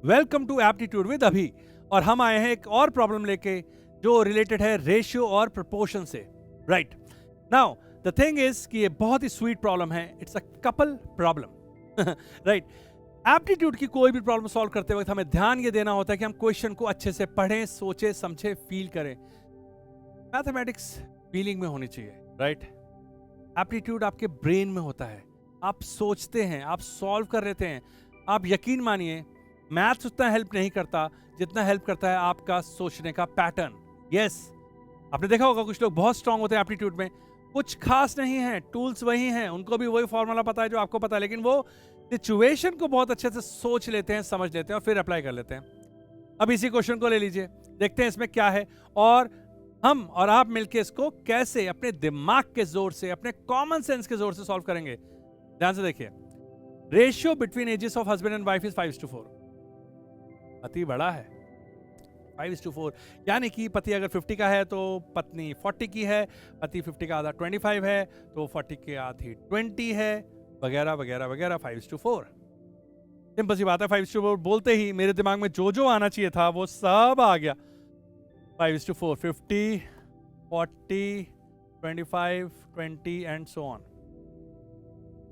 Welcome to aptitude with अभी। और हम आए हैं एक और प्रॉब्लम लेके जो रिलेटेड है रेशियो और प्रोपोर्शन से। Right now the thing is कि ये बहुत ही स्वीट प्रॉब्लम है, it's a couple problem. Right, aptitude की कोई भी प्रॉब्लम सॉल्व करते वक्त हमें ध्यान ये देना होता है कि हम क्वेश्चन को अच्छे से पढ़ें, सोचें, समझें, फील करें। मैथमेटिक्स फीलिंग में होनी चाहिए। राइट, एप्टीट्यूड आपके ब्रेन में होता है, आप सोचते हैं, आप सॉल्व कर लेते हैं। आप यकीन मानिए मैथ्स उतना हेल्प नहीं करता जितना हेल्प करता है आपका सोचने का पैटर्न। यस, आपने देखा होगा कुछ लोग बहुत स्ट्रांग होते हैं एप्टीट्यूड में, कुछ खास नहीं है, टूल्स वही हैं, उनको भी वही फॉर्मूला पता है जो आपको पता है, लेकिन वो सिचुएशन को बहुत अच्छे से सोच लेते हैं, समझ लेते हैं और फिर अप्लाई कर लेते हैं। अब इसी क्वेश्चन को ले लीजिए, देखते हैं इसमें क्या है और हम और आप मिलकर इसको कैसे अपने दिमाग के जोर से, अपने कॉमन सेंस के जोर से सॉल्व करेंगे। ध्यान से देखिए, ratio between ages of husband and wife is 5:4। पति बड़ा है, 5:4, यानी कि पति अगर 50 का है तो पत्नी 40 की है, पति 50 का आधा 25 है तो 40 की आधी 20 है, वगैरह वगैरह वगैरह। 5:4 सिंपल सी बात है। 5:4 बोलते ही मेरे दिमाग में जो जो आना चाहिए था वो सब आ गया। 5:4, 50, 40, 25, 20 एंड सो ऑन।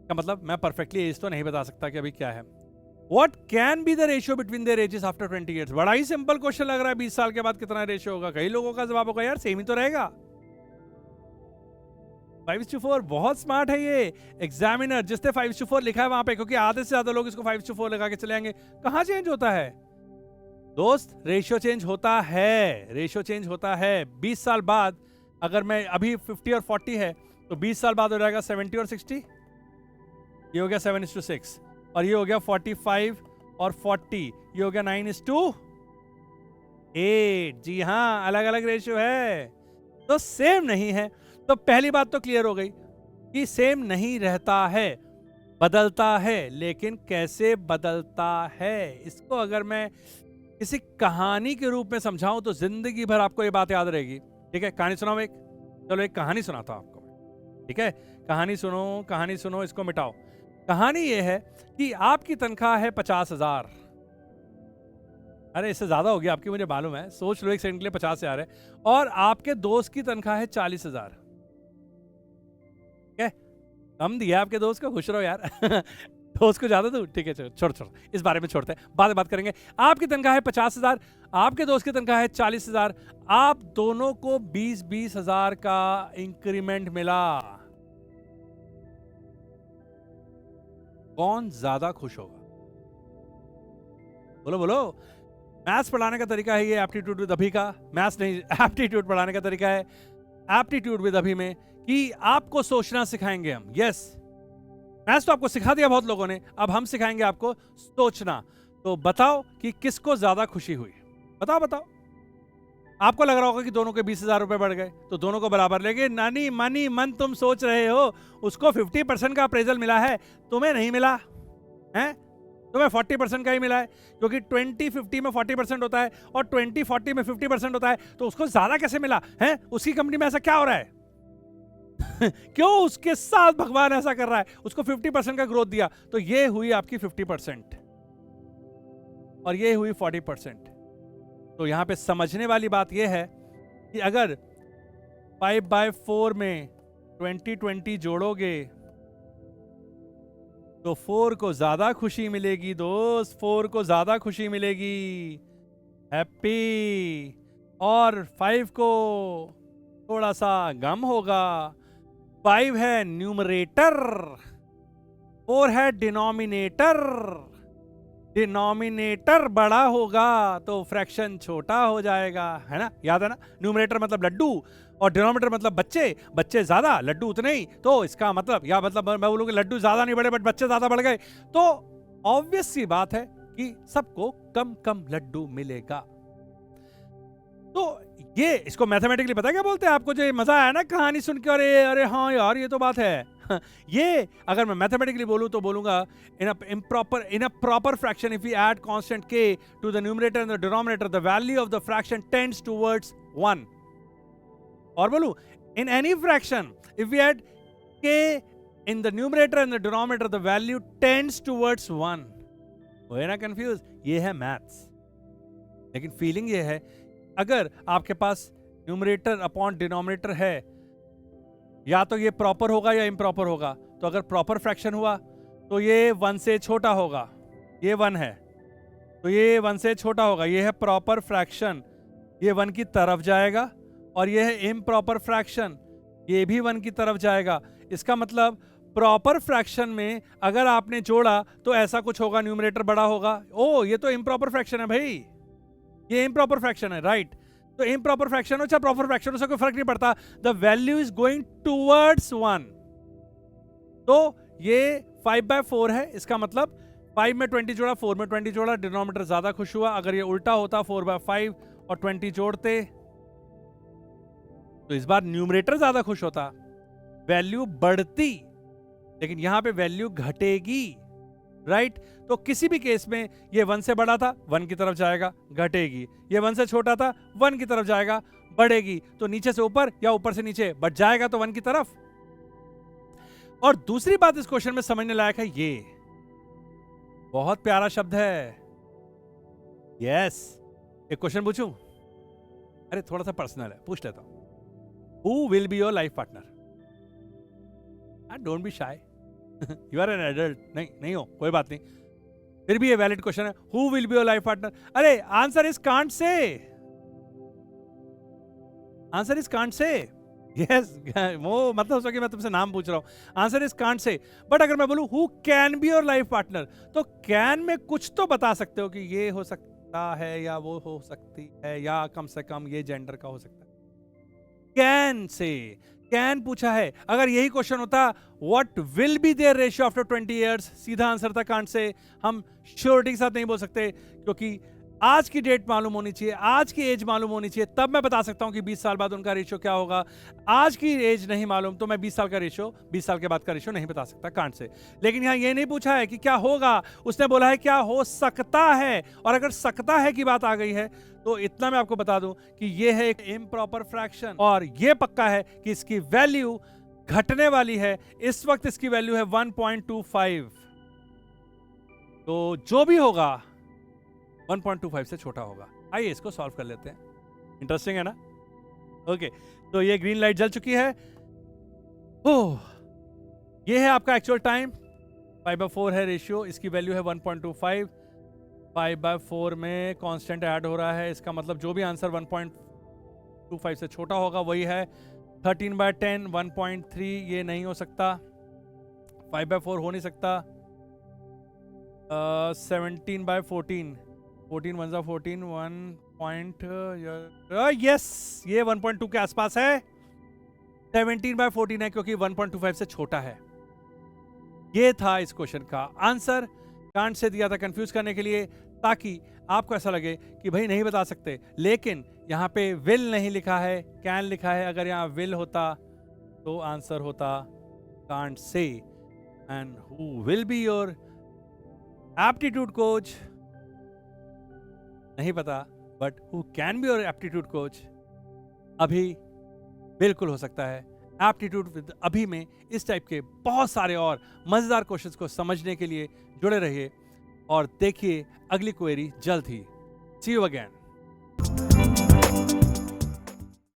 का मतलब मैं परफेक्टली एज तो नहीं बता सकता कि अभी क्या है। What can be the ratio between their ages after 20 years? बड़ा ही सिंपल क्वेश्चन लग रहा है, 20 साल के बाद कितना रेशियो होगा। कई लोगों का जवाब होगा यार सेम ही तो रहेगा। 5:4 बहुत स्मार्ट है ये एग्जामिनर, जिसने 5:4 लिखा है वहां पे, क्योंकि आधे से ज्यादा लोग इसको 5:4 लगा के चले आएंगे। कहां चेंज होता है दोस्त? रेशियो चेंज होता है, रेशियो चेंज होता है। 20 साल बाद अगर मैं अभी 50 और 40 है तो 20 साल बाद हो जाएगा 70 और 60, ये हो गया 7:6, और ये हो गया 45 और 40, ये हो गया 9:8। जी हाँ, अलग अलग रेशियो है तो सेम नहीं है। तो पहली बात तो क्लियर हो गई कि सेम नहीं रहता है, बदलता है। लेकिन कैसे बदलता है, इसको अगर मैं किसी कहानी के रूप में समझाऊं तो जिंदगी भर आपको ये बात याद रहेगी। ठीक है, कहानी सुनाओ एक, चलो एक कहानी सुनाता हूं आपको। ठीक है, कहानी सुनो, कहानी सुनो, इसको मिटाओ। कहानी ये है कि आपकी तनख्वाह है 50,000। अरे इससे ज्यादा हो गया आपकी, मुझे मालूम है, सोच लो एक सेकंड के लिए 50,000 है। और आपके दोस्त की तनख्वाह है 40,000। ठीक है, कम दिया आपके दोस्त को, खुश रहो यार। दोस्त को ज्यादा दो, ठीक है, छोड़ छोड़, इस बारे में छोड़ते हैं, बाद में बात करेंगे। आपकी तनख्वाह है 50,000, आपके दोस्त की तनख्वाह है 40,000। आप दोनों को 20-20 हजार का इंक्रीमेंट मिला। कौन ज्यादा खुश होगा? बोलो बोलो। मैथ्स पढ़ाने का तरीका है ये एप्टीट्यूड विद अभी का, मैथ्स नहीं, एप्टीट्यूड पढ़ाने का तरीका है एप्टीट्यूड विद अभी में कि आपको सोचना सिखाएंगे हम। यस, मैथ्स तो आपको सिखा दिया बहुत लोगों ने, अब हम सिखाएंगे आपको सोचना। तो बताओ कि किसको ज्यादा खुशी हुई, बताओ बताओ। आपको लग रहा होगा कि दोनों के 20,000 रुपए बढ़ गए तो दोनों को बराबर लेंगे। नानी मनी मन तुम सोच रहे हो, उसको 50% का अप्रेजल मिला है, तुम्हें नहीं मिला है, तुम्हें 40% का ही मिला है। क्योंकि 20-50 में 40% होता है और 20-40 में 50% होता है, तो उसको ज्यादा कैसे मिला है? उसकी कंपनी में ऐसा क्या हो रहा है? क्यों उसके साथ भगवान ऐसा कर रहा है? उसको 50% का ग्रोथ दिया, तो ये हुई आपकी 50% और ये हुई 40%। तो यहां पे समझने वाली बात यह है कि अगर 5/4 में 20-20 जोड़ोगे तो 4 को ज्यादा खुशी मिलेगी दोस्त, 4 को ज्यादा खुशी मिलेगी, हैप्पी। और 5 को थोड़ा सा गम होगा। 5 है न्यूमरेटर, 4 है डिनोमिनेटर। डिनोमिनेटर बड़ा होगा तो फ्रैक्शन छोटा हो जाएगा, है ना? याद है ना? न्यूमरेटर मतलब लड्डू और डिनोमिनेटर मतलब बच्चे, बच्चे ज्यादा लड्डू उतने ही। तो इसका मतलब, या मतलब मैं बोलूं कि लड्डू ज्यादा नहीं बढ़े बट बच्चे ज्यादा बढ़ गए, तो ऑब्वियस सी बात है कि सबको कम कम लड्डू मिलेगा। तो ये इसको मैथमेटिकली पता है क्या बोलते हैं? आपको जो मजा आया ना कहानी सुन के, अरे अरे हाँ यार ये तो बात है। ये अगर मैं मैथमेटिकली बोलूं तो बोलूंगा in a proper fraction, if we add constant k to the numerator and the denominator, the value of the fraction tends towards 1. और बोलूं, in any fraction if we add k in the numerator and the denominator, the value tends towards 1. हुए ना confuse? ये है maths. लेकिन feeling ये है, अगर आपके पास न्यूमरेटर अपॉन डिनोमिनेटर है, या तो ये प्रॉपर होगा या इम्प्रॉपर होगा। तो अगर प्रॉपर फ्रैक्शन हुआ तो ये 1 से छोटा होगा, ये 1 है तो ये 1 से छोटा होगा, ये है प्रॉपर फ्रैक्शन, ये 1 की तरफ जाएगा। और ये है इम्प्रॉपर फ्रैक्शन, ये भी 1 की तरफ जाएगा। इसका मतलब प्रॉपर फ्रैक्शन में अगर आपने जोड़ा तो ऐसा कुछ होगा, न्यूमरेटर बड़ा होगा। ओ, ये तो इम्प्रॉपर फ्रैक्शन है भाई, ये इम्प्रॉपर फ्रैक्शन है, राइट। तो इम्प्रॉपर फ्रैक्शन हो चाहे प्रॉपर फ्रैक्शन हो, उससे कोई फर्क नहीं पड़ता, the value is going towards 1। तो ये 5/4 है, इसका मतलब 5 में 20 जोड़ा, 4 में 20 जोड़ा, डिनोमिनेटर ज्यादा खुश हुआ। अगर ये उल्टा होता 4/5 और 20 जोड़ते तो इस बार न्यूमरेटर ज्यादा खुश होता, वैल्यू बढ़ती, लेकिन यहां पे वैल्यू घटेगी, राइट। तो किसी भी केस में ये 1 से बड़ा था, 1 की तरफ जाएगा, घटेगी। ये 1 से छोटा था, 1 की तरफ जाएगा, बढ़ेगी। तो नीचे से ऊपर या ऊपर से नीचे बढ़ जाएगा तो 1 की तरफ। और दूसरी बात इस क्वेश्चन में समझने लायक है, ये बहुत प्यारा शब्द है, यस। एक क्वेश्चन पूछूं? अरे थोड़ा सा पर्सनल है, पूछ लेता हूं। Who will be your life partner? Don't be shy. You are an adult. नहीं हो, कोई बात नहीं। फिर भी ये वैलिड क्वेश्चन है, Who will be your life partner? अरे answer is can't say, answer is can't say. Yes, वो मतलब हो सके मैं तुमसे नाम पूछ रहा हूं, answer is can't say. But अगर मैं बोलूं who can be your life partner, तो कैन में कुछ तो बता सकते हो कि ये हो सकता है या वो हो सकती है, या कम से कम ये जेंडर का हो सकता है। कैन से, कैन पूछा है। अगर यही क्वेश्चन होता what will be their ratio after 20 years, सीधा आंसर था कांट से। हम श्योरिटी के साथ नहीं बोल सकते, क्योंकि आज की डेट मालूम होनी चाहिए, आज की एज मालूम होनी चाहिए, तब मैं बता सकता हूं कि 20 साल बाद उनका रेशियो क्या होगा। आज की एज नहीं मालूम तो मैं 20 साल का रेशियो, 20 साल के बाद का रेशियो नहीं बता सकता कांट से। लेकिन यहां ये नहीं पूछा है कि क्या होगा, उसने बोला है क्या हो सकता है। और अगर सकता है की बात आ गई है तो इतना मैं आपको बता दूं कि ये है एक इम्प्रॉपर फ्रैक्शन, और ये पक्का है कि इसकी वैल्यू घटने वाली है। इस वक्त इसकी वैल्यू है 1.25। तो जो भी होगा 1.25 से छोटा होगा। आइए इसको सॉल्व कर लेते हैं, इंटरेस्टिंग है ना। ओके, तो ये ग्रीन लाइट जल चुकी है। ओह, ये है आपका एक्चुअल टाइम, 5/4 है रेशियो, इसकी वैल्यू है 1.25। 5/4 में कांस्टेंट ऐड हो रहा है, इसका मतलब जो भी आंसर 1.25 से छोटा होगा वही है। 13/10, 1.3 ये नहीं हो सकता, 5/4 हो नहीं सकता। 17/14, 14 1 14, 1 पॉइंट, यस, ये 1.2 के आसपास है। 17/14 है क्योंकि 1.25 से छोटा है। ये था इस क्वेश्चन का आंसर। कांट से दिया था कंफ्यूज करने के लिए, ताकि आपको ऐसा लगे कि भाई नहीं बता सकते। लेकिन यहाँ पे विल नहीं लिखा है, कैन लिखा है। अगर यहाँ विल होता तो आंसर होता can't say. And who will be your aptitude coach, नहीं पता, but who can be your aptitude coach अभी बिल्कुल हो सकता है। एप्टीट्यूड विद अभी में इस टाइप के बहुत सारे और मजेदार क्वेश्चंस को समझने के लिए जुड़े रहिए और देखिए अगली क्वेरी जल्द ही। सी यू अगेन।